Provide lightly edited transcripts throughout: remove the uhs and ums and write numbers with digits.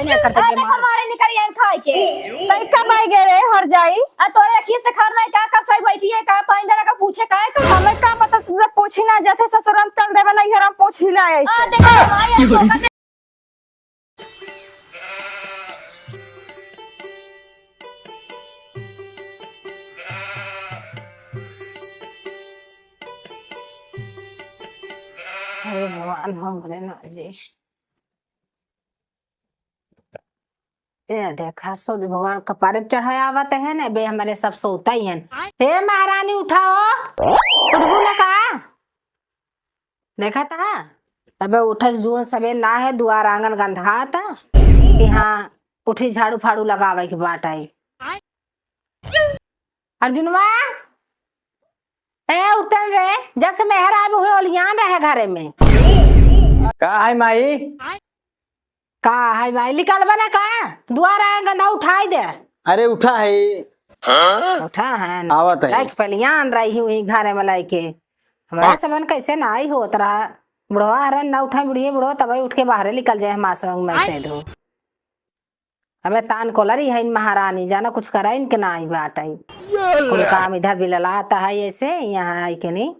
नहीं करते देख हमारे निकल यार खाए के तई कब आई गे रे हर जाई तोरे अखिए से खर नहीं का कब सही बैठी है का पानी देना का पूछे का हमें का पता तुझे पूछी ना जाते ससुरम चल देवे नहीं हरम पूछ ही लाए देख हमारे यार अरे भगवान हमरे ना जी ये देखा सो भगवान कपारे पे चढ़ाया आवत है ना बे हमारे सब सोता ही हैं। हे महारानी उठाओ उठबू ना का देखा था तबे उठक जोर सबे ना है दुआर आंगन गंधा था कि हाँ उठी झाड़ू फाड़ू लगावे की बात आई अर्जुनवा ए उठन रे जब से मेहर आए हुए ओलियान रहे घरे में का है माई का है भाई निकल बना का दुआर आए गंधा उठाई दे अरे उठा है उठा है आवत है लाइक पलियान रही हुई घरे में लाइके हमारे सबन कैसे ना आई हो तरा बुढ़वा अरे ना उठा बुढ़िए बुढ़वा तब उठ के बाहर निकल जाए मासरंग में से दो हमें तान कोलरी है इन महारानी जाना कुछ करा इनके ना आई बात आई कुल काम इधर भी ललाता है ऐसे यहाँ आई के नहीं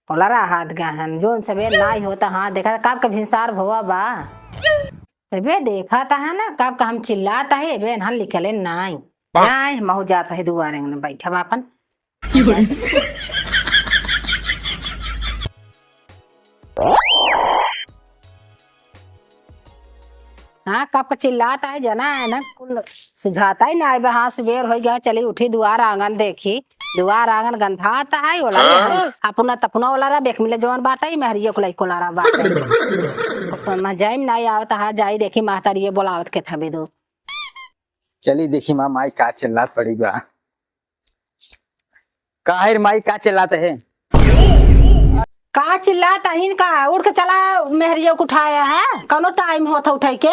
कोलरा हाथ गहन जो सबे ना ही होता हाँ देखा कब का भिंसार भवा बा बे देखा था है ना कब का हम चिल्लाता है बे ना निकले नाई नाई महू जाता है दुआरे में बैठा बापन हाँ कब का चिल्लाता है जना है ना कुल सुझाता ही ना हाँ सुबेर हो गया चली उठी दुआर आंगन देखी दुआर आंगन गंधाता है ओला अपना तपना ओला बेक मिले जवान बाटा ही महरिया को लाई कोलारा बाटा समझ जाए ना आवत हाँ जाई देखी महतारी बोलावत के थबे दो चली देखी माँ माई का चिल्लात पड़ी बा काहिर माई का चिल्लाते है का चिल्लाता हिन का उड़ के चला मेहरिया को उठाया है कौनो टाइम होता उठाई के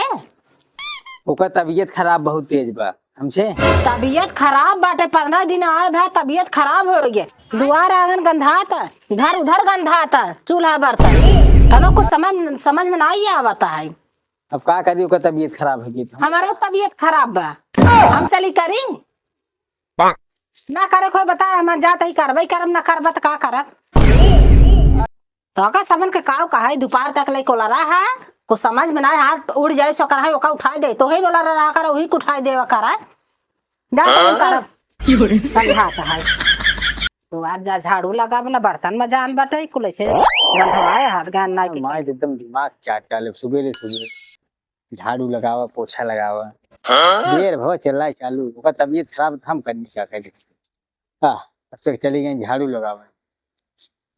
ओकर तबीयत खराब बहुत तेज बा हमसे तबीयत खराब बाटे 15 दिन आए भा तबीयत खराब हो गए दुआर आंगन गंधाता इधर उधर गंधाता चूल्हा बर्तन कनो कुछ समझ में नहीं आवता है अब का करी ओकर तबीयत खराब हो गई हमारा तबीयत खराब बा हम चली करी ना करे कोई बताए हम जाते ही करबई करब ना करब तो का करब तो का समन के काव कहा दोपहर तक ले कोला रहा है कुछ समझ में ना हाथ उड़ जाए सो करा ओका उठा दे तो ही बोला रहा कर वही उठाई दे करा जा तो करब कल हाथ है तो आज जा झाड़ू लगाब ना बर्तन में जान बटे कुल से गंधवाए हाथ गान ना माई एकदम दिमाग चाट डाले सुबह झाड़ू लगावा पोछा लगावा देर भव चल चालू ओकर तबीयत खराब हम करनी क्या करे हां अब तक चली गई झाड़ू लगावा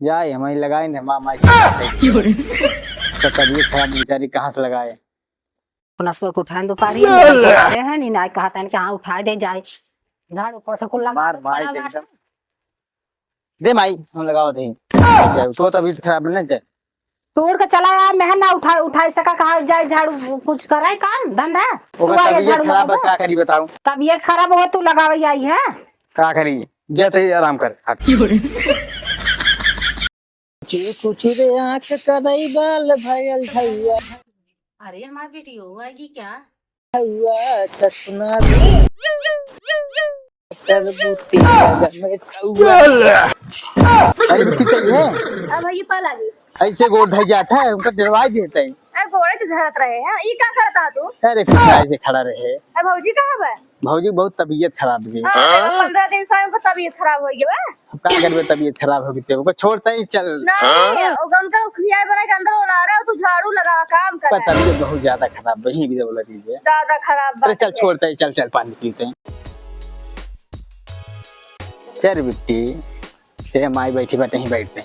जाए हमारी लगाए ना मामा तो तबीयत खराब बेचारी कहाँ से लगाए अपना सो को उठान दो पारी है नहीं ना कहता है कि हाँ उठा दे जाए झाड़ू पोछा को लगा मार मार एकदम दे माई हम लगाओ दे तो तबीयत खराब नहीं जाए तोड़ के चला यार मैं ना उठा सका कहा जाए झाड़ू कुछ कराए काम धंधा तू आए झाड़ू लगा क्या करी बताऊं तबीयत खराब हो तू लगावे आई है क्या करी जैसे आराम कर कुछ रे आंख कदई बाल भयल भैया अरे हमारी बेटी होगी क्या हुआ चश्मा तरबूती में हुआ अरे बिट्टी चाहिए अब ये पा लगी ऐसे गोड़ ढक जाता है उनका डरवाई देता है अरे गोड़े से धरत रहे हैं ये क्या करता तू अरे फिर ऐसे खड़ा रहे अरे भौजी कहाँ बा भौजी बहुत तबीयत खराब गई 15 दिन से उनका तबीयत खराब हो गई बा अब क्या करबे तबीयत खराब हो गई वो छोड़ता ही चल नहीं उनका खिया बना के अंदर ओला रहा है तू झाड़ू लगा काम कर रहा है तबीयत बहुत ज्यादा खराब वही भी बोला दीजिए ज्यादा खराब अरे चल छोड़ता ही चल पानी पीते हैं चल बिट्टी तेरे माई बैठी बैठे ही बैठते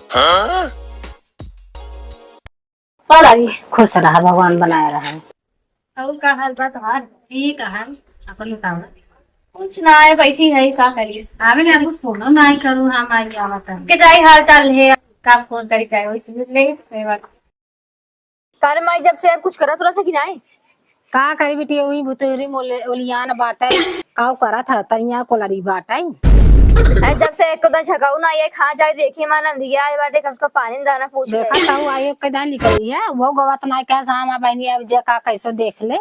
खुश रहा भगवान बनाया रहा और का हाल बा तुम्हार ठीक है अपन बताओ कुछ ना है बैठी है का करिए आवे ले हमको फोन ना करू हम आई आवत है के जाई हाल चाल है का फोन करी चाहे वही समझ ले सही बात कर माई जब से कुछ करत रहा था कि नहीं का करी बेटी वही बुतरी मोले ओलियान बाटे काव करा था तरिया कोलरी बाटे जब से एक तो झगाऊ ना ये खा जाए देखी मां नंदिया आए बाटे कसको पानी दाना पूछ ले देखा ताऊ आयो कदा निकली है वो गवत ना क्या सामा बहनी अब जे का कैसे देख ले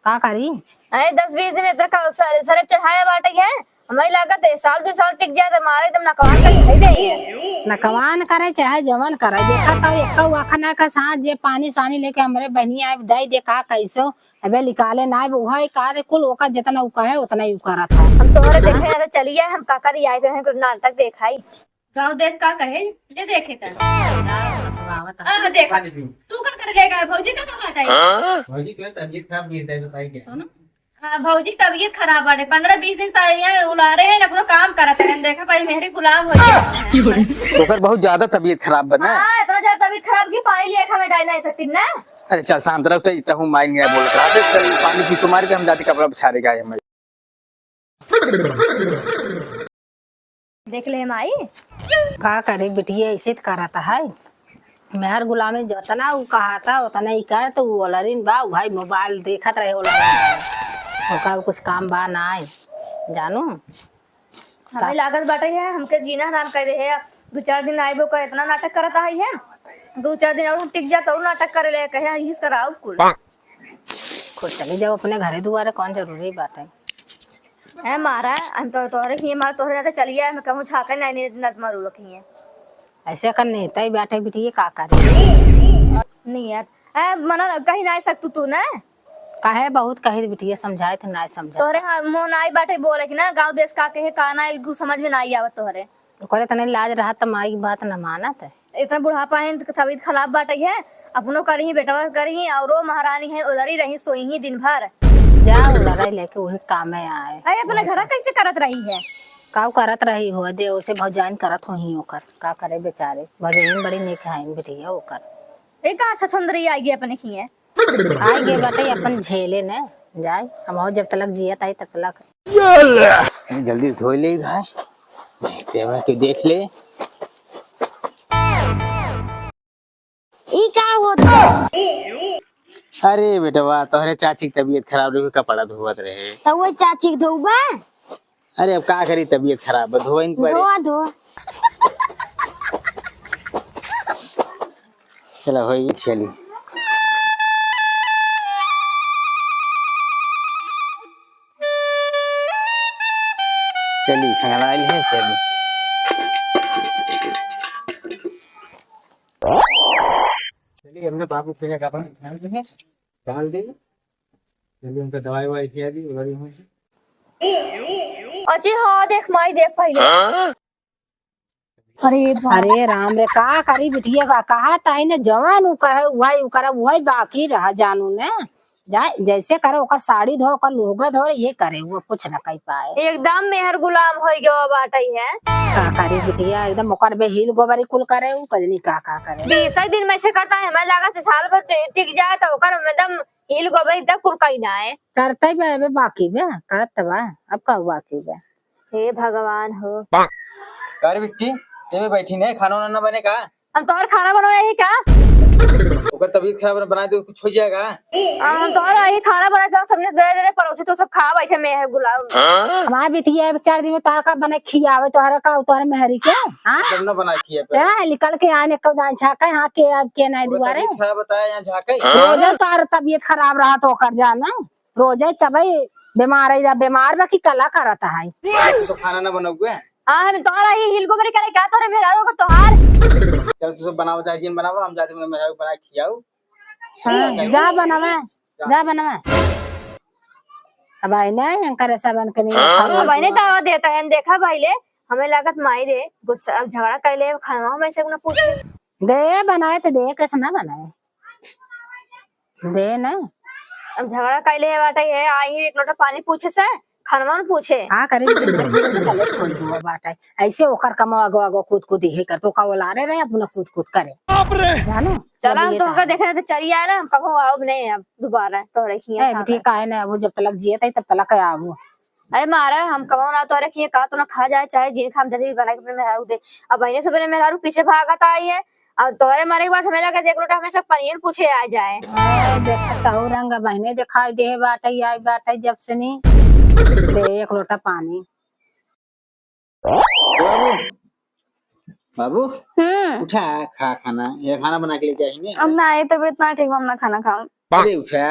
का करी? अरे 10-20 दिन तक सरे चढ़ाया बाटे है, हमें लागत है साल 2 साल टिक जाए तो हमारे एकदम नकवान का खाई दे। नकवान करे चाहे जवन करे, देखा तो एक वाखना का साथ जे पानी सानी लेके हमरे बहनी आए दई देखा कैसो अबे निकाले ना वही का कुल ओका जितना उका है उतना ही उका था। हम तोहरे देखे ना चली गए, हम काकर आए थे कुछ नाटक दिखाई गांव देश का कहे जे देखे था। हां देखा तू का कर लेगा भौजी का बात है। भौजी क्यों तबीयत खराब नहीं है बताइए क्या? सुनो भौजी तबीयत खराब बाटे 15-20 दिन तक यहाँ उड़ा रहे हैं ना, अपना काम करत हैं, देखा भाई मेहरी गुलाम हो गए। तो फिर बहुत ज्यादा तबीयत खराब बना। हां इतना ज्यादा तबीयत खराब की पानी लिए हमें जा नहीं सकती ना। अरे चल शाम तरफ तो इतना हूँ माइन गया बोल रहा था चल पानी पी मार के हम जाते कपड़ा पछाड़े गए हम। देख ले माई का करे बिटिया ऐसे करता है, मेहर गुलामी जितना उ कहा उतना ही कर, तो ओलरिन बा भाई मोबाइल देखत रहे ओका कुछ काम बा ना है जानू। हमें लागत बाटे है हमके जीना नाम कह दे है 2-4 दिन आइबो का इतना नाटक करता है 2-4 दिन और हम टिक जाता और नाटक करे ले कहे हिस कराओ कुल खुद चली जाओ अपने घरे दुआरे, कौन जरूरी बात है मारा हम तो तोहरे ही मार तोहरे ना चली गया, मैं कहूं छाके नहीं नत मारू रखी है ऐसे करने तई बैठे बिटिया का करे नियत मना कहीं ना सकतू तू ना काहे बहुत कहे बिटिया समझाए थे ना समझा तोहरे मोह नाई बाटे बोले कि ना गांव देश का कहे का ना कुछ समझ में नहीं आवत तोहरे करे तने लाज रहा त माई की बात न मानत है। इतना बुढ़ापा है तबीयत खराब बाटे है, अपनो करही बेटवा करही और महारानी है उधरी रही सोई ही दिन भर जा लड़ाई लेके वही काम में आए। अरे अपने घर कैसे करत रही है का करत रही हो दे उसे भौजाइन करत हो ही ओकर का करे बेचारे भौजाइन बड़ी नेक है बिटिया ओकर एक कहां छछुंदरी आई गई अपने खिए आई गे बाटे अपन झेले ने जाए हम जब तक जियत आई तब तक जल्दी धो ले भाई तेवा के देख ले ई का होता। अरे बेटवा तोहरे चाची की तबीयत खराब रही कपड़ा धोवत रहे तो वो चाची के धोबा अरे अब का करी तबीयत खराब है धोइन पड़े धो चलो होई चली चली खंगराइल है चली चलिए हमने बाबू पीने का डाल दी चलिए उनका दवाई ववाई किया दी बड़ी हुई अजी हाँ देख माई देख पहले अरे राम रे का करी बिटिया का कहा ताई ने जवान उ कहे वही उ करे वही बाकी रहा जानू ने जाए जैसे करे ओकर साड़ी धो ओकर लोगा धो ये करे वो कुछ न कह पाए एकदम मेहर गुलाम हो गयो बाटई है का करी बिटिया एकदम ओकर बे हिल गोबरी कुल करे उ कजनी का करे 20 दिन में से करता है हमें लगा से साल भर टिक जाए तो ओकर एकदम हिल गोबर तक कुल कहीं ना है करते बे बाकी बे करत बा अब का बाकी बे हे भगवान हो कर बिट्टी ते बैठी ने खाना वाना बने का हम तोहर खाना बनाया ही का ओकर तबीयत खराब बना दे कुछ हो जाएगा हम तोहर यही खाना बनाए तो सबने दे पड़ोसी तो सब खा बैठे मेहर गुलाम हमारा बिटिया 4 दिन में तोहरा का बने खियावे तोहरा का तोहरे मेहरी के हां तब ना बना किया पे निकल के आने को दान छाके हां के अब के नहीं दुआरे खराब बताया यहां झाके रोज तार तबीयत खराब रहा तो कर जाना रोज तबे बीमार बाकी कला करता है तो खाना ना बनाओगे हां हम तोहरा ही हिल गोबर करे क्या तोरे मेहरारो को तोहार चल तू सब बनाओ चाहे जिन बनाओ हम जाते मेरा बना खियाओ जा बनावे अब आई नहीं करे सबन के नहीं भाई ने दावा देता है देखा भाई ले हमें लागत माई दे कुछ अब झगड़ा कर ले खाना में से ना पूछे दे बनाए तो दे कैसे ना बनाए दे ना अब झगड़ा कर ले बाटा है आई एक लोटा पानी पूछे से खाना न पूछे हां करे चले छोड़ दो बाटा ऐसे ओकर कम आगो आगो कूद ही कर तो का वो लारे रहे अपना कूद करे जानो चला हम तो का देखने तो चली आए ना हम कहो आओ नहीं अब दोबारा तोरे खिया ए बेटी का है ना वो जब तक जिए तब तक आबो अरे मारा हम कहो ना तोरे खिया का तो ना खा जाए चाहे जिन खाम जल्दी बना के अपने मेहरारू दे अब बहने से बने मेहरारू पीछे भागत आई है और तोरे मारे के बाद हमें लगा देख लोटा हमेशा पनीर पूछे आ जाए देखता हूं रंग बहने दिखाई दे बाटा आई बाटा जब से नहीं दे एक लोटा पानी बाबू उठा खा खाना ये खाना बना के लेके आई अब ना आए तब इतना ठीक हम ना खाना खाऊं अरे उठा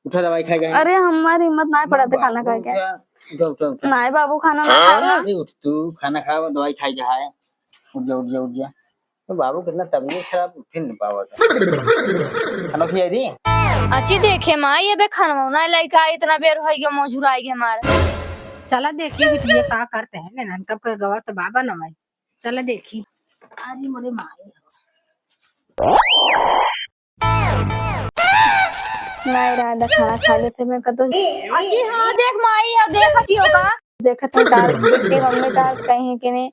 उठा दवाई खाएगा। अरे हमारी हिम्मत ना पड़ा था खाना खा के। उठा उठा उठा। नहीं बाबू खाना ना खाना। नहीं उठ तू, खाना खा दवाई खाई जा है। उठ जा उठ जा उठ जा। तो बाबू कितना तबीयत खराब, उठ नहीं पावा था। खाना खिया दी। अच्छी देखे माँ ये बे खाना ना लड़का इतना बेर हो गया मौजूद आएगी हमारे। चला देखिए बिटिया का करते हैं ना, कब का गवा तो बाबा न भाई। चला देखी। अरे मोरे माई नहीं रहा खाना खा लेते मैं कतो। अच्छी हाँ देख माई अब देख अच्छी होगा। देखा था तार बेटी मम्मी तार कहीं कि नहीं।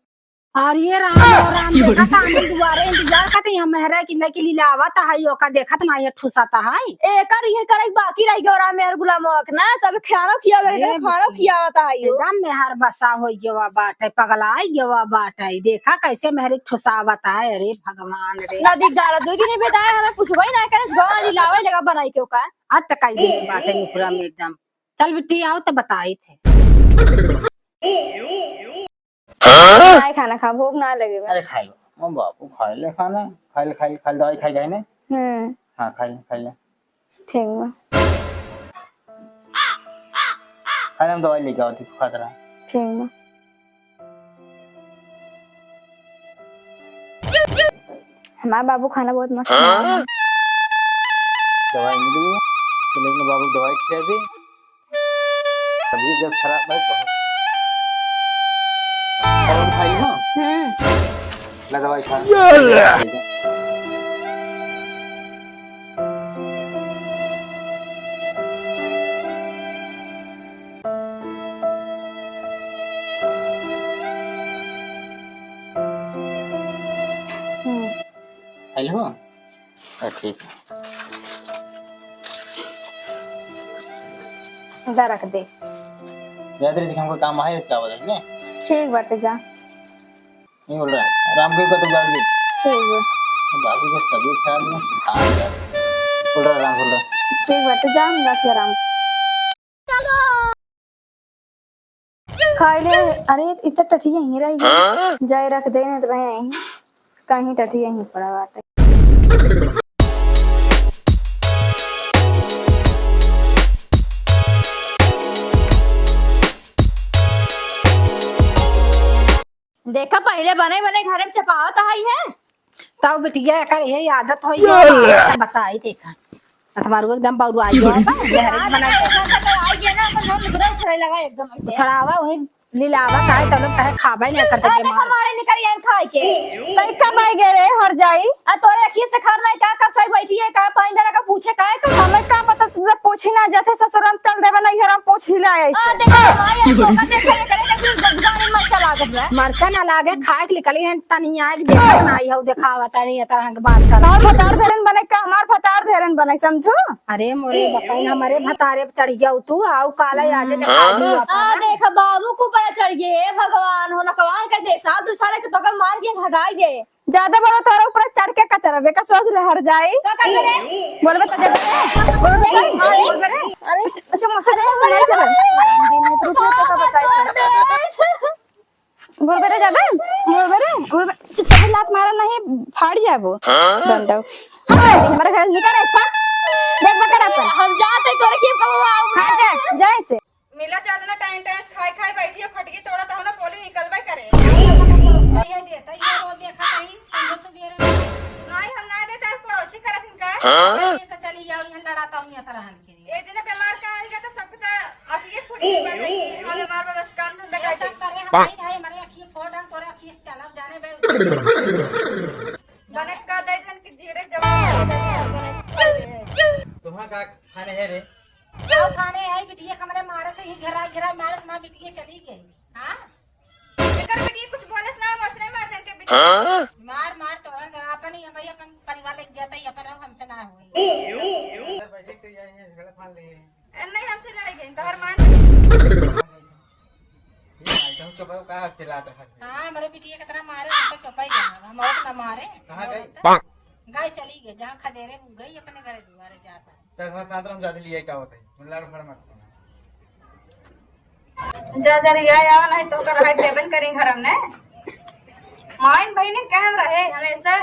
और ये राम देखा था हम दोबारा इंतजार करते हम मेहरा कि नहीं के लिए आवा था हाई ओका देखा था ना ये ठुसाता है एक ये करे बाकी रह गया मेहर गुलाम ना सब खाना खिया खाना खियाता है एकदम मेहर बसा हो गया बाटे पगलाई गया बाटे देखा कैसे मेहर ठुसावता है। अरे भगवान रे नदी गारा दो दिन बेटाए हमें पूछबई ना करे गांव दिलावे लगा बनाई के का आज तक कई दिन बाटे निपुरा में एकदम। चल बिट्टी आओ तो बताई थे। नहीं खाना खा भूख ना लगे। अरे खा लो मम बापू, खा ले खाना, खा ले दवाई खाई जाए ना। हाँ खा ले ठीक है खाने हम दवाई लेके आओ तू खाता रहा। ठीक है हमारा बाबू खाना बहुत मस्त है। दवाई मिल गई तो लेकिन बाबू दवाई खिला दी। अभी जब खराब है बहुत और खाई ना ला दवाई खा। हेलो ठीक इधर रख दे। याद रहे हमको काम है क्या बोल रहे हैं। ठीक बाटे जा। नहीं बोल रहा राम को तो गाड़ दे। ठीक है बाबू के तबीयत खराब है बोल रहा राम बोल रहा। ठीक बाटे जा हम जाते आराम खा ले। अरे इतना टठी यहीं रही जाए रख दे नहीं तो वह यहीं कहीं टठी यहीं पड़ा बाटे। देखा पहले बने बने घर में चपावत आई है तब बिटिया कर ये आदत हो गई बताई देखा तुम्हारू एकदम बारू आई है लहर बना आई गया ना अपन हम उधर खड़े लगा एकदम ऐसे छड़ावा वही लीलावा काहे तब लोग कहे खाबे नहीं करते अरे के मार हमारे निकल यार खाए के कई कब आई गए रे हर जाई। आ तोरे अखिए से खर नहीं का कब सही बैठी है का पानी डाला का पूछे का हमें का पता तुझे पूछी ना जाते ससुराल चल देवे नहीं घर हम पूछ ही लाए आ देखो माया तो का देखा ये करे कि गदगाने मर चला गया मरचा ना लागे खाए के निकली है तनी आए देखा ना आई हो दिखावा तनी तरह के बात कर और फतार धरन बने का हमार फतार धरन बने समझो। अरे मोरे बपैन हमारे भतारे चढ़ गया तू आओ काला आज दिखा दी आ देखा बाबू को ऊपर चढ़ गए हे भगवान हो नकवान के दे साल दूसरे के तो मार के हटाई गए ज्यादा बड़ा तोरा ऊपर चढ़ के कचरा बे का सोच ले हर जाई का कर रे बोलबे तो दे बोलबे रे अरे अच्छा मसले नहीं चल दिन में तो रुपया तो बताई बोलबे रे ज्यादा बोलबे सित्ता लात मारा नहीं फाड़ जाबो डंडा हमारे घर निकल इस पर देख पकड़ अपन हम जाते तोरे के कब आओ हां जा से मिला ज्यादा ना टाइम टाइम खाए खाए बैठी है खटकी तोड़ा तो ना बोली निकलबे करे ये देता ये रोज देखा कहीं समझो सुबेरे नहीं हम ना देता है पड़ोसी करत इनका ये तो चली जाओ यहां लड़ाता हूं यहां तरह के एक दिन बीमार का आएगा तो सबसे अखिए फुटी बैठेगी हम बीमार बस काम धंधा कैसे करे हम नहीं है हमारे अखिए फोड़ हम तोरे अखिए चला जाने बे बने का दे दिन की जीरे जवाब तुम्हारा का खाने है रे आओ खाने आई बिटिया कमरे मारे से ही घेरा मारे से मां बिटिया चली गई। हां एकर बेटी कुछ बोलस ना मसने मार देन के बेटी मार तोरा घर अपन ही भाई अपन परिवार लेके जाता ही अपन हमसे ना होई पैसे तो ये झगड़ा फाड़ ले नहीं हमसे लड़ाई गई तोहर मान ये चुप का चिल्लाता है। हां मेरे बिटिया की तरह मारे हम तो चुपाई गए हम और ना मारे कहां गई गाय चली गई जहां खदेरे गई अपने घरे दुआरे जाता तब हम साथ हम ज्यादा लिए क्या होता है मुल्ला फड़ मत जा जा रे आया नहीं तो कर है देवन करें घर हमने माइन भाई ने कह रहे हमेशा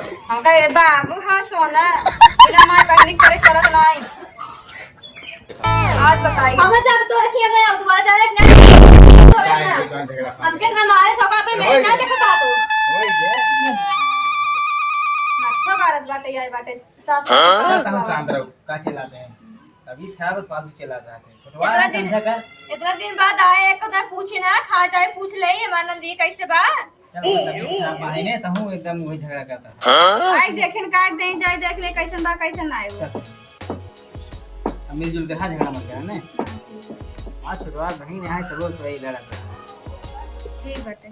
हमका ये बाबू हाँ सोना बिना मार पहनी करे करत नहीं। आज बताइए हम जब तो रखिए मैं दोबारा जाए ना हमके हमारे सौका पर मैं ना देखता तो अच्छा करत बाटे आई बाटे साथ शांत रहो का चलाते हैं अभी खराब पालू चलाते हैं छोटवा समझा कर इतना दिन बाद आए एक तो पूछी ना खा जाए पूछ ले हमारा नंदी कैसे बा महीने तो हूँ एकदम वही झगड़ा करता है आई देखें का दें जाए देख ले कैसन बा कैसन ना आए मिलजुल के हाँ झगड़ा मत करना आज छोटवा बहन यहाँ सब लोग वही लड़ा ठीक बाटे